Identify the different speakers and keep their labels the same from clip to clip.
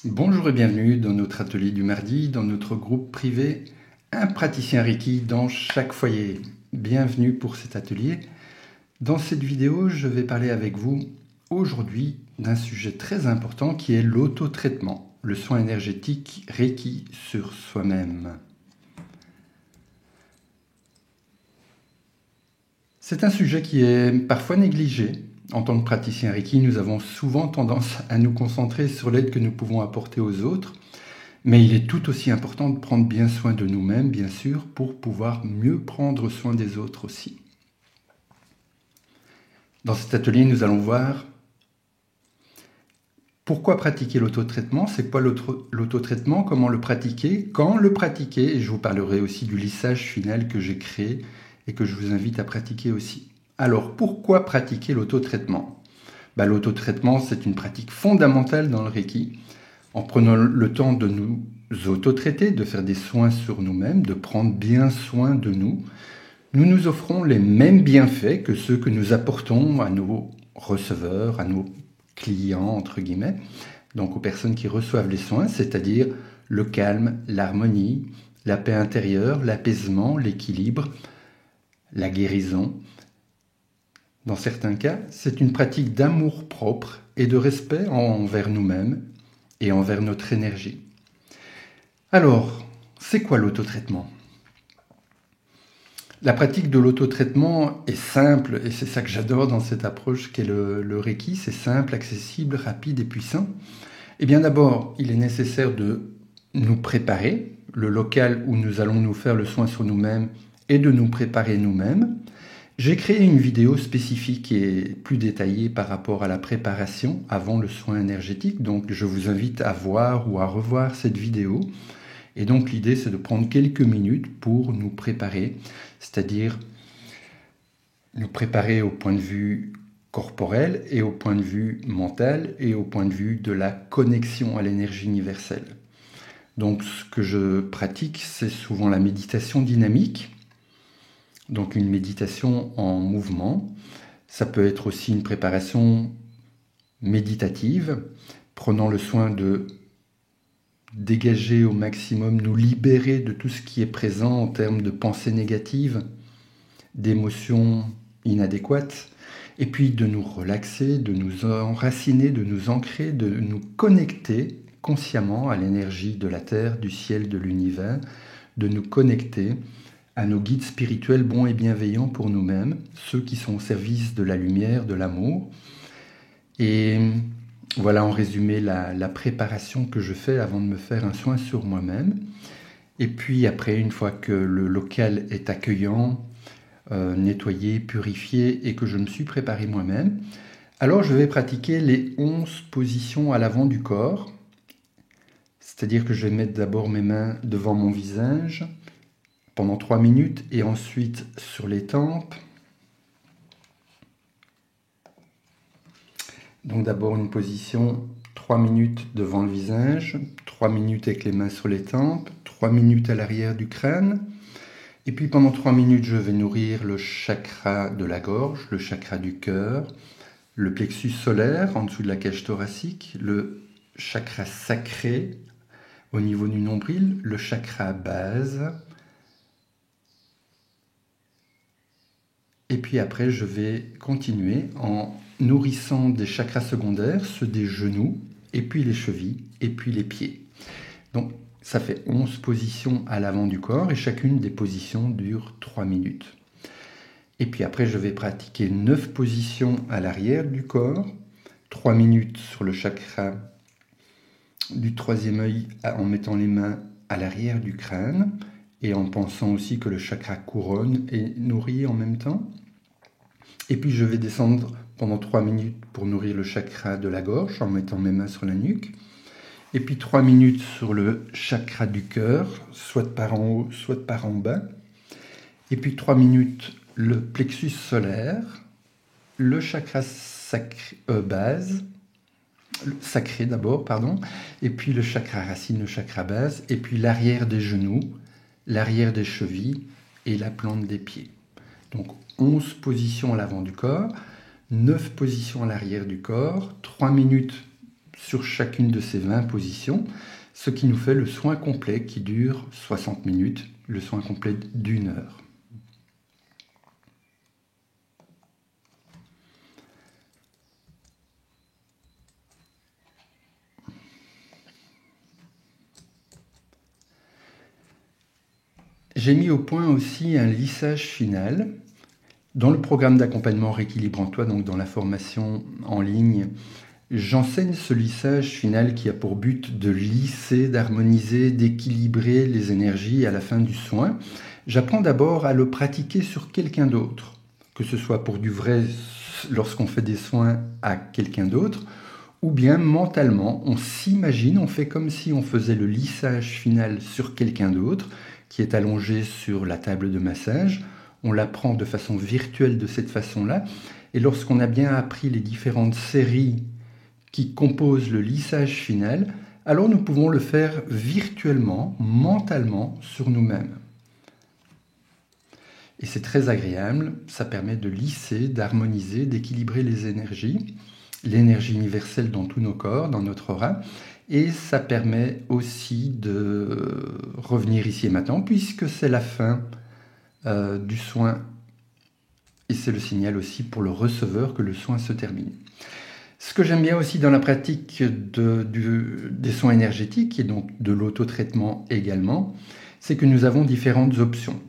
Speaker 1: Bonjour et bienvenue dans notre atelier du mardi, dans notre groupe privé Un praticien Reiki dans chaque foyer. Bienvenue pour cet atelier. Dans cette vidéo, je vais parler avec vous aujourd'hui d'un sujet très important qui est l'auto-traitement, le soin énergétique Reiki sur soi-même. C'est un sujet qui est parfois négligé. En tant que praticien Reiki, nous avons souvent tendance à nous concentrer sur l'aide que nous pouvons apporter aux autres, mais il est tout aussi important de prendre bien soin de nous-mêmes, bien sûr, pour pouvoir mieux prendre soin des autres aussi. Dans cet atelier, nous allons voir pourquoi pratiquer l'autotraitement, c'est quoi l'autotraitement, comment le pratiquer, quand le pratiquer, et je vous parlerai aussi du lissage final que j'ai créé et que je vous invite à pratiquer aussi. Alors, pourquoi pratiquer l'autotraitement ? L'autotraitement, c'est une pratique fondamentale dans le Reiki. En prenant le temps de nous auto-traiter, de faire des soins sur nous-mêmes, de prendre bien soin de nous, nous nous offrons les mêmes bienfaits que ceux que nous apportons à nos receveurs, à nos clients, entre guillemets, donc aux personnes qui reçoivent les soins, c'est-à-dire le calme, l'harmonie, la paix intérieure, l'apaisement, l'équilibre, la guérison. Dans certains cas, c'est une pratique d'amour propre et de respect envers nous-mêmes et envers notre énergie. Alors, c'est quoi l'autotraitement ? La pratique de l'autotraitement est simple, et c'est ça que j'adore dans cette approche qu'est le Reiki, c'est simple, accessible, rapide et puissant. Eh bien d'abord, il est nécessaire de nous préparer, le local où nous allons nous faire le soin sur nous-mêmes et de nous préparer nous-mêmes. J'ai créé une vidéo spécifique et plus détaillée par rapport à la préparation avant le soin énergétique, donc je vous invite à voir ou à revoir cette vidéo. Et donc l'idée c'est de prendre quelques minutes pour nous préparer, c'est-à-dire nous préparer au point de vue corporel et au point de vue mental et au point de vue de la connexion à l'énergie universelle. Donc ce que je pratique, c'est souvent la méditation dynamique, donc une méditation en mouvement. Ça peut être aussi une préparation méditative, prenant le soin de dégager au maximum, nous libérer de tout ce qui est présent en termes de pensées négatives, d'émotions inadéquates, et puis de nous relaxer, de nous enraciner, de nous ancrer, de nous connecter consciemment à l'énergie de la Terre, du ciel, de l'univers, de nous connecter à nos guides spirituels bons et bienveillants pour nous-mêmes, ceux qui sont au service de la lumière, de l'amour. Et voilà en résumé la préparation que je fais avant de me faire un soin sur moi-même. Et puis après, une fois que le local est accueillant, nettoyé, purifié et que je me suis préparé moi-même, alors je vais pratiquer les 11 positions à l'avant du corps. C'est-à-dire que je vais mettre d'abord mes mains devant mon visage pendant 3 minutes et ensuite sur les tempes. Donc d'abord une position 3 minutes devant le visage, 3 minutes avec les mains sur les tempes, 3 minutes à l'arrière du crâne. Et puis pendant 3 minutes, je vais nourrir le chakra de la gorge, le chakra du cœur, le plexus solaire en dessous de la cage thoracique, le chakra sacré au niveau du nombril, le chakra base. Et puis après, je vais continuer en nourrissant des chakras secondaires, ceux des genoux, et puis les chevilles, et puis les pieds. Donc ça fait 11 positions à l'avant du corps, et chacune des positions dure 3 minutes. Et puis après, je vais pratiquer 9 positions à l'arrière du corps, 3 minutes sur le chakra du troisième œil en mettant les mains à l'arrière du crâne, et en pensant aussi que le chakra couronne est nourri en même temps. Et puis je vais descendre pendant 3 minutes pour nourrir le chakra de la gorge en mettant mes mains sur la nuque. Et puis 3 minutes sur le chakra du cœur, soit par en haut, soit par en bas. Et puis 3 minutes le plexus solaire, le chakra base, sacré d'abord, pardon, et puis le chakra racine, le chakra base, et puis l'arrière des genoux, l'arrière des chevilles et la plante des pieds. Donc 11 positions à l'avant du corps, 9 positions à l'arrière du corps, 3 minutes sur chacune de ces 20 positions, ce qui nous fait le soin complet qui dure 60 minutes, le soin complet d'1 heure. J'ai mis au point aussi un lissage final. Dans le programme d'accompagnement Rééquilibre en toi, donc dans la formation en ligne, j'enseigne ce lissage final qui a pour but de lisser, d'harmoniser, d'équilibrer les énergies à la fin du soin. J'apprends d'abord à le pratiquer sur quelqu'un d'autre, que ce soit pour du vrai lorsqu'on fait des soins à quelqu'un d'autre, ou bien mentalement, on s'imagine, on fait comme si on faisait le lissage final sur quelqu'un d'autre, qui est allongé sur la table de massage. On l'apprend de façon virtuelle de cette façon-là. Et lorsqu'on a bien appris les différentes séries qui composent le lissage final, alors nous pouvons le faire virtuellement, mentalement, sur nous-mêmes. Et c'est très agréable, ça permet de lisser, d'harmoniser, d'équilibrer les énergies, l'énergie universelle dans tous nos corps, dans notre aura, et ça permet aussi de revenir ici et maintenant, puisque c'est la fin du soin, et c'est le signal aussi pour le receveur que le soin se termine. Ce que j'aime bien aussi dans la pratique des soins énergétiques, et donc de l'auto-traitement également, c'est que nous avons différentes options.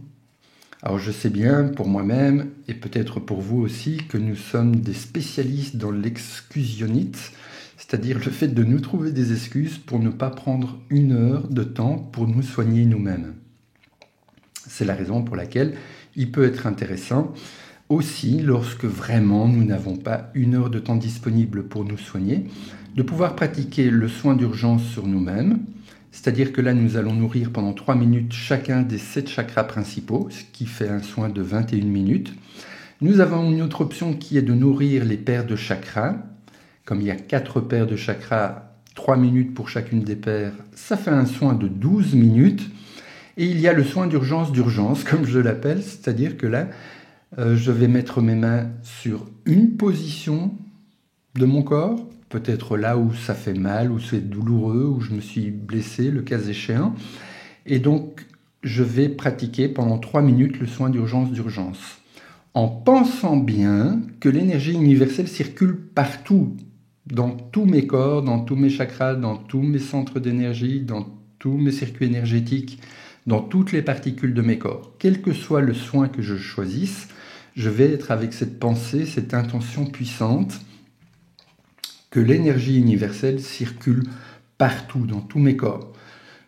Speaker 1: Alors je sais bien pour moi-même, et peut-être pour vous aussi, que nous sommes des spécialistes dans l'exclusionnite, c'est-à-dire le fait de nous trouver des excuses pour ne pas prendre 1 heure de temps pour nous soigner nous-mêmes. C'est la raison pour laquelle il peut être intéressant aussi, lorsque vraiment nous n'avons pas 1 heure de temps disponible pour nous soigner, de pouvoir pratiquer le soin d'urgence sur nous-mêmes, c'est-à-dire que là nous allons nourrir pendant 3 minutes chacun des 7 chakras principaux, ce qui fait un soin de 21 minutes. Nous avons une autre option qui est de nourrir les paires de chakras. Comme il y a 4 paires de chakras, 3 minutes pour chacune des paires, ça fait un soin de 12 minutes. Et il y a le soin d'urgence, comme je l'appelle, c'est-à-dire que là, je vais mettre mes mains sur une position de mon corps, peut-être là où ça fait mal, où c'est douloureux, où je me suis blessé, le cas échéant. Et donc, je vais pratiquer pendant 3 minutes le soin d'urgence, en pensant bien que l'énergie universelle circule partout, dans tous mes corps, dans tous mes chakras, dans tous mes centres d'énergie, dans tous mes circuits énergétiques, dans toutes les particules de mes corps. Quel que soit le soin que je choisisse, je vais être avec cette pensée, cette intention puissante, que l'énergie universelle circule partout, dans tous mes corps.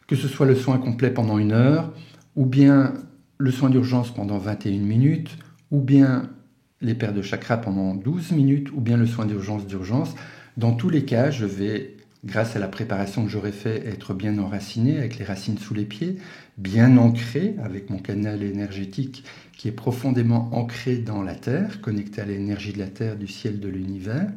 Speaker 1: Que ce soit le soin complet pendant 1 heure, ou bien le soin d'urgence pendant 21 minutes, ou bien les paires de chakras pendant 12 minutes, ou bien le soin d'urgence. Dans tous les cas, je vais, grâce à la préparation que j'aurai fait, être bien enraciné, avec les racines sous les pieds, bien ancré, avec mon canal énergétique qui est profondément ancré dans la Terre, connecté à l'énergie de la Terre, du ciel, de l'univers.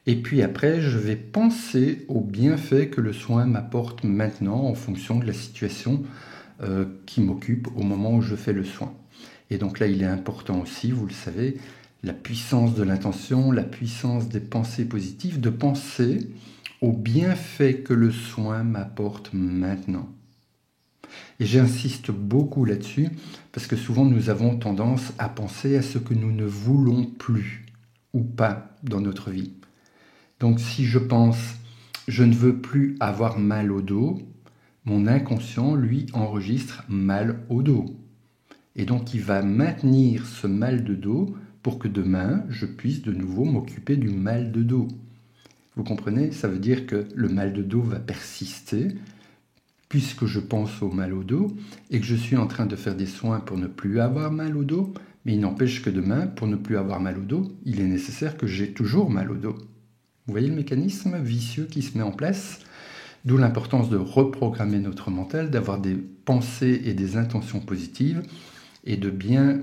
Speaker 1: Et puis après, je vais penser aux bienfaits que le soin m'apporte maintenant en fonction de la situation qui m'occupe au moment où je fais le soin. Et donc là, il est important aussi, vous le savez, la puissance de l'intention, la puissance des pensées positives, de penser aux bienfaits que le soin m'apporte maintenant. Et j'insiste beaucoup là-dessus, parce que souvent nous avons tendance à penser à ce que nous ne voulons plus ou pas dans notre vie. Donc si je pense « je ne veux plus avoir mal au dos », mon inconscient, lui, enregistre mal au dos. Et donc il va maintenir ce mal de dos pour que demain, je puisse de nouveau m'occuper du mal de dos. Vous comprenez? Ça veut dire que le mal de dos va persister, puisque je pense au mal au dos, et que je suis en train de faire des soins pour ne plus avoir mal au dos, mais il n'empêche que demain, pour ne plus avoir mal au dos, il est nécessaire que j'ai toujours mal au dos. Vous voyez le mécanisme vicieux qui se met en place? D'où l'importance de reprogrammer notre mental, d'avoir des pensées et des intentions positives, et de bien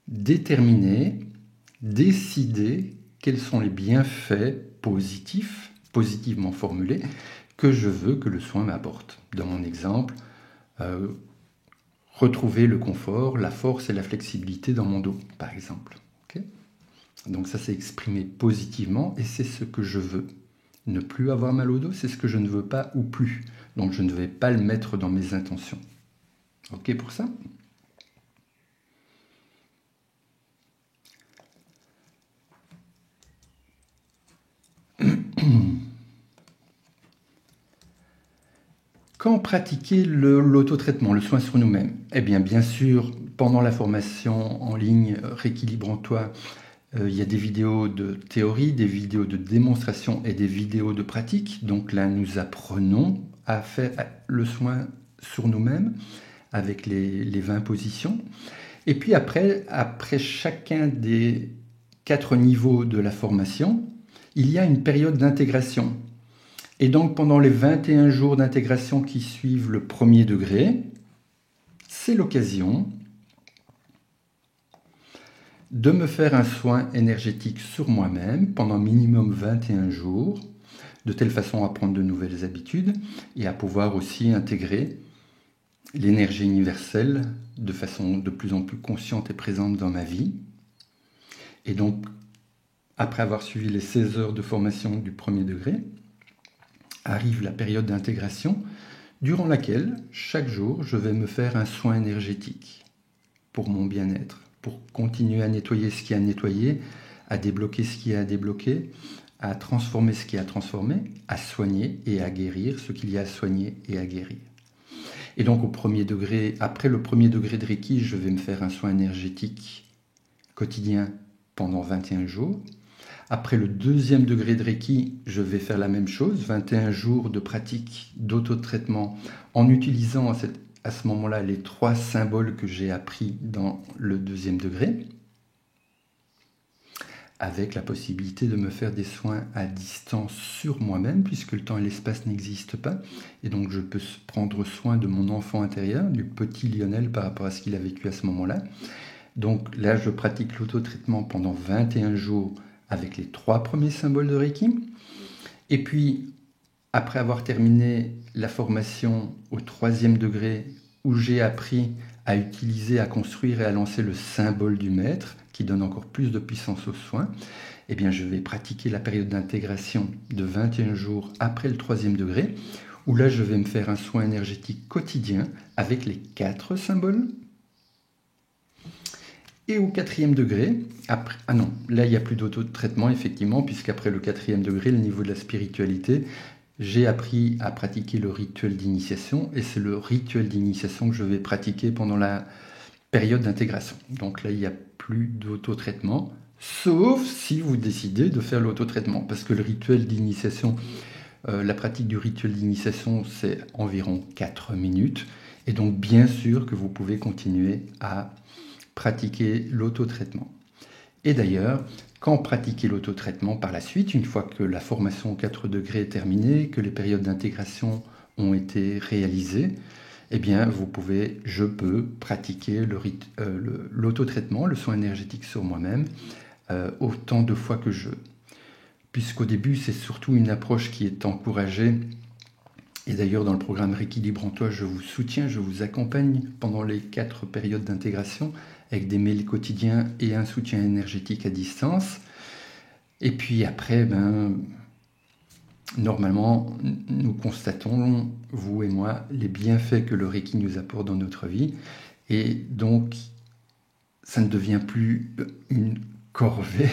Speaker 1: déterminer, décider quels sont les bienfaits positifs, positivement formulés, que je veux que le soin m'apporte. Dans mon exemple, retrouver le confort, la force et la flexibilité dans mon dos, par exemple. Okay? Donc ça, c'est exprimé positivement et c'est ce que je veux. Ne plus avoir mal au dos, c'est ce que je ne veux pas ou plus. Donc je ne vais pas le mettre dans mes intentions. OK pour ça? Quand pratiquer l'autotraitement, le soin sur nous-mêmes? Eh bien sûr, pendant la formation en ligne Rééquilibre-toi, il y a des vidéos de théorie, des vidéos de démonstration et des vidéos de pratique. Donc là, nous apprenons à faire le soin sur nous-mêmes avec les 20 positions. Et puis après chacun des 4 niveaux de la formation, il y a une période d'intégration. Et donc pendant les 21 jours d'intégration qui suivent le premier degré, c'est l'occasion de me faire un soin énergétique sur moi-même pendant minimum 21 jours, de telle façon à prendre de nouvelles habitudes et à pouvoir aussi intégrer l'énergie universelle de façon de plus en plus consciente et présente dans ma vie. Et donc, après avoir suivi les 16 heures de formation du premier degré, arrive la période d'intégration, durant laquelle, chaque jour, je vais me faire un soin énergétique pour mon bien-être, pour continuer à nettoyer ce qui est à nettoyer, à débloquer ce qui est à débloquer, à transformer ce qui est à transformer, à soigner et à guérir ce qu'il y a à soigner et à guérir. Et donc au premier degré, après le premier degré de Reiki, je vais me faire un soin énergétique quotidien pendant 21 jours. Après le deuxième degré de Reiki, je vais faire la même chose, 21 jours de pratique d'autotraitement en utilisant à ce moment-là les 3 symboles que j'ai appris dans le deuxième degré, avec la possibilité de me faire des soins à distance sur moi-même, puisque le temps et l'espace n'existent pas, et donc je peux prendre soin de mon enfant intérieur, du petit Lionel par rapport à ce qu'il a vécu à ce moment-là. Donc là, je pratique l'autotraitement pendant 21 jours avec les 3 premiers symboles de Reiki. Et puis, après avoir terminé la formation au 3e degré, où j'ai appris à utiliser, à construire et à lancer le symbole du maître, qui donne encore plus de puissance aux soins, eh bien, je vais pratiquer la période d'intégration de 21 jours après le 3e degré, où là, je vais me faire un soin énergétique quotidien avec les 4 symboles. Et au 4e degré, après, là il n'y a plus d'autotraitement effectivement, puisqu'après le 4e degré, le niveau de la spiritualité, j'ai appris à pratiquer le rituel d'initiation, et c'est le rituel d'initiation que je vais pratiquer pendant la période d'intégration. Donc là, il n'y a plus d'autotraitement, sauf si vous décidez de faire l'autotraitement, parce que le rituel d'initiation, la pratique du rituel d'initiation, c'est environ 4 minutes, et donc bien sûr que vous pouvez continuer à pratiquer l'autotraitement. Et d'ailleurs, quand pratiquer l'autotraitement par la suite, une fois que la formation aux 4 degrés est terminée, que les périodes d'intégration ont été réalisées, eh bien, je peux pratiquer l'autotraitement, le soin énergétique sur moi-même, autant de fois que je veux. Puisqu'au début, c'est surtout une approche qui est encouragée. Et d'ailleurs, dans le programme Rééquilibre-toi, je vous soutiens, je vous accompagne pendant les 4 périodes d'intégration avec des mails quotidiens et un soutien énergétique à distance. Et puis après, normalement, nous constatons, vous et moi, les bienfaits que le Reiki nous apporte dans notre vie. Et donc, ça ne devient plus une corvée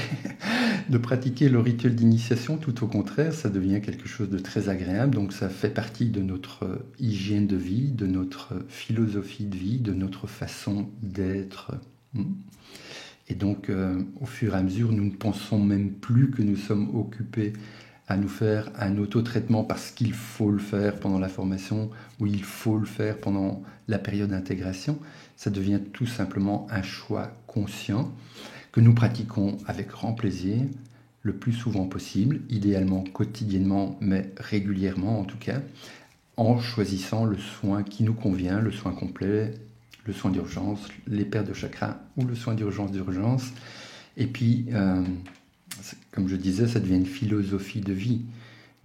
Speaker 1: de pratiquer le rituel d'initiation, tout au contraire, ça devient quelque chose de très agréable, donc ça fait partie de notre hygiène de vie, de notre philosophie de vie, de notre façon d'être. Et donc, au fur et à mesure, nous ne pensons même plus que nous sommes occupés à nous faire un auto-traitement parce qu'il faut le faire pendant la formation ou il faut le faire pendant la période d'intégration. Ça devient tout simplement un choix conscient que nous pratiquons avec grand plaisir, le plus souvent possible, idéalement quotidiennement, mais régulièrement en tout cas, en choisissant le soin qui nous convient, le soin complet, le soin d'urgence, les paires de chakras ou le soin d'urgence. Et puis, comme je disais, ça devient une philosophie de vie.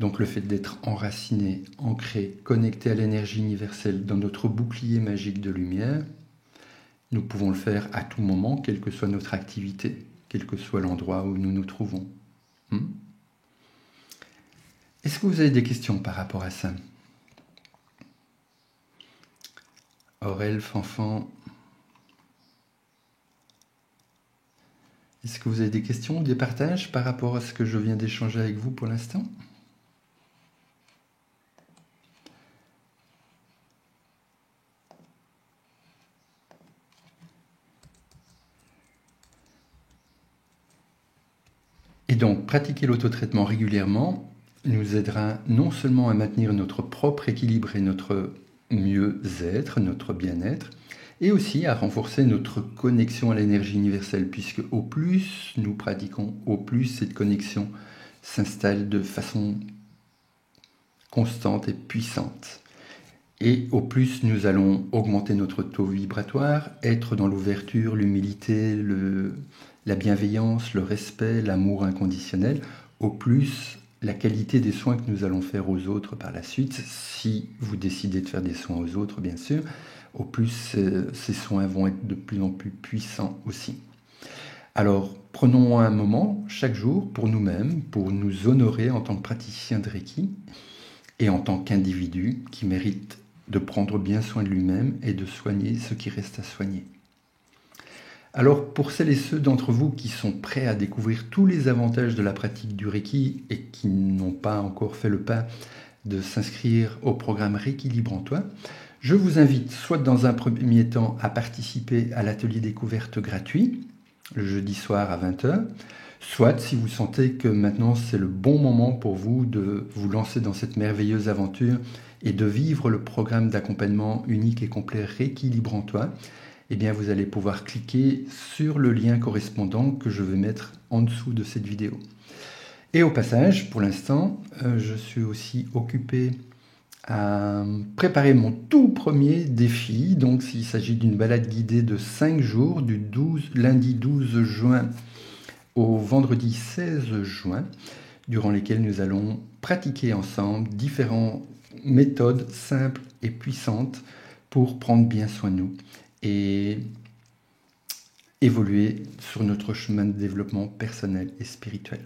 Speaker 1: Donc le fait d'être enraciné, ancré, connecté à l'énergie universelle dans notre bouclier magique de lumière, nous pouvons le faire à tout moment, quelle que soit notre activité, quel que soit l'endroit où nous nous trouvons. Est-ce que vous avez des questions par rapport à ça? Aurel, Fanfan. Est-ce que vous avez des questions ou des partages par rapport à ce que je viens d'échanger avec vous pour l'instant? Et donc, pratiquer l'autotraitement régulièrement nous aidera non seulement à maintenir notre propre équilibre et notre mieux-être, notre bien-être, et aussi à renforcer notre connexion à l'énergie universelle, puisque au plus nous pratiquons, au plus cette connexion s'installe de façon constante et puissante. Et au plus nous allons augmenter notre taux vibratoire, être dans l'ouverture, l'humilité, la bienveillance, le respect, l'amour inconditionnel, au plus la qualité des soins que nous allons faire aux autres par la suite, si vous décidez de faire des soins aux autres bien sûr, au plus ces soins vont être de plus en plus puissants aussi. Alors prenons un moment chaque jour pour nous-mêmes, pour nous honorer en tant que praticiens de Reiki et en tant qu'individu qui mérite de prendre bien soin de lui-même et de soigner ce qui reste à soigner. Alors pour celles et ceux d'entre vous qui sont prêts à découvrir tous les avantages de la pratique du Reiki et qui n'ont pas encore fait le pas de s'inscrire au programme Reiki Libre en Toi, je vous invite soit dans un premier temps à participer à l'atelier découverte gratuit, le jeudi soir à 20h, soit si vous sentez que maintenant c'est le bon moment pour vous de vous lancer dans cette merveilleuse aventure et de vivre le programme d'accompagnement unique et complet Reiki Libre en Toi, eh bien vous allez pouvoir cliquer sur le lien correspondant que je vais mettre en dessous de cette vidéo. Et au passage, pour l'instant, je suis aussi occupé à préparer mon tout premier défi. Donc il s'agit d'une balade guidée de 5 jours, du lundi 12 juin au vendredi 16 juin, durant lesquels nous allons pratiquer ensemble différentes méthodes simples et puissantes pour prendre bien soin de nous et évoluer sur notre chemin de développement personnel et spirituel.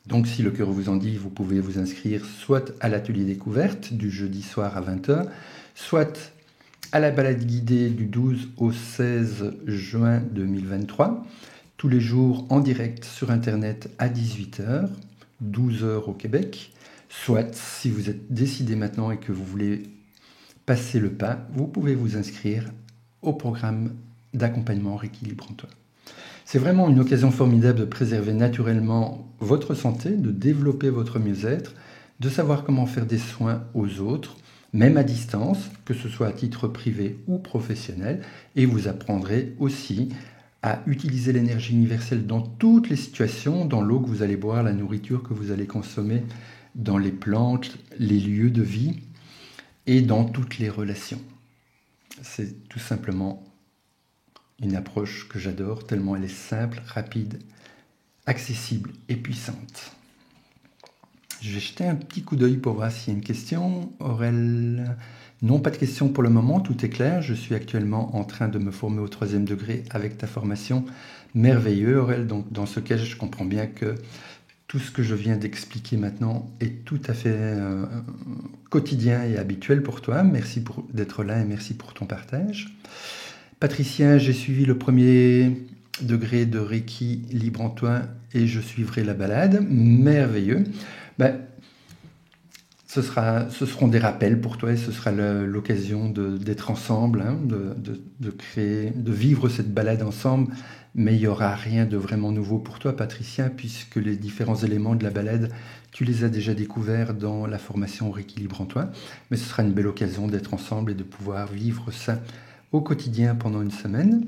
Speaker 1: Donc si le cœur vous en dit, vous pouvez vous inscrire soit à l'atelier découverte du jeudi soir à 20h, soit à la balade guidée du 12 au 16 juin 2023, tous les jours en direct sur Internet à 18h, 12h au Québec, soit si vous êtes décidé maintenant et que vous voulez passer le pas, vous pouvez vous inscrire au programme d'accompagnement Reiki Libre en Toi. C'est vraiment une occasion formidable de préserver naturellement votre santé, de développer votre mieux-être, de savoir comment faire des soins aux autres, même à distance, que ce soit à titre privé ou professionnel, et vous apprendrez aussi à utiliser l'énergie universelle dans toutes les situations, dans l'eau que vous allez boire, la nourriture que vous allez consommer, dans les plantes, les lieux de vie et dans toutes les relations. C'est tout simplement une approche que j'adore, tellement elle est simple, rapide, accessible et puissante. Je vais jeter un petit coup d'œil pour voir s'il y a une question. Aurel, non, pas de question pour le moment, tout est clair. Je suis actuellement en train de me former au 3e degré avec ta formation. Merveilleux, Aurel. Donc, dans ce cas, je comprends bien que tout ce que je viens d'expliquer maintenant est tout à fait quotidien et habituel pour toi. Merci d'être là et merci pour ton partage. Patricia, j'ai suivi le 1er degré de Reiki Libre en Toi et je suivrai la balade. Merveilleux. Ce seront des rappels pour toi et ce sera l'occasion d'être ensemble, hein, de vivre cette balade ensemble. Mais il n'y aura rien de vraiment nouveau pour toi, Patricia, puisque les différents éléments de la balade, tu les as déjà découverts dans la formation Reiki Libre en Toi. Mais ce sera une belle occasion d'être ensemble et de pouvoir vivre ça au quotidien pendant une semaine.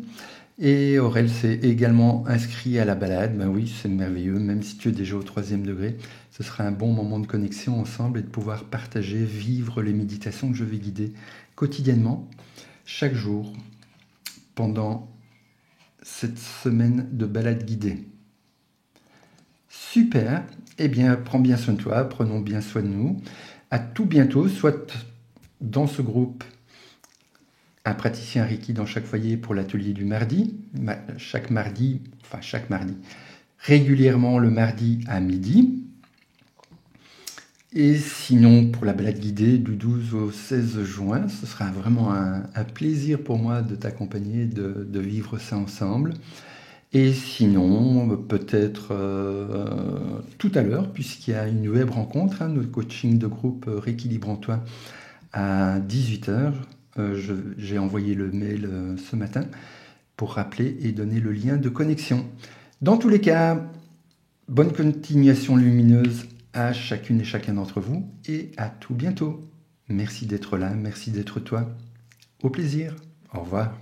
Speaker 1: Et Aurel s'est également inscrit à la balade. Ben oui, c'est merveilleux, même si tu es déjà au 3e degré, ce sera un bon moment de connexion ensemble et de pouvoir partager, vivre les méditations que je vais guider quotidiennement, chaque jour, pendant cette semaine de balade guidée. Super, eh bien, prends bien soin de toi, prenons bien soin de nous. À tout bientôt, soit dans ce groupe un praticien Reiki dans chaque foyer pour l'atelier du mardi, chaque mardi, régulièrement le mardi à midi. Et sinon, pour la balade guidée du 12 au 16 juin, ce sera vraiment un plaisir pour moi de t'accompagner, de vivre ça ensemble. Et sinon, peut-être tout à l'heure, puisqu'il y a une web rencontre, hein, notre coaching de groupe Rééquilibre-toi à 18h. J'ai envoyé le mail ce matin pour rappeler et donner le lien de connexion. Dans tous les cas, bonne continuation lumineuse à chacune et chacun d'entre vous et à tout bientôt. Merci d'être là, merci d'être toi. Au plaisir. Au revoir.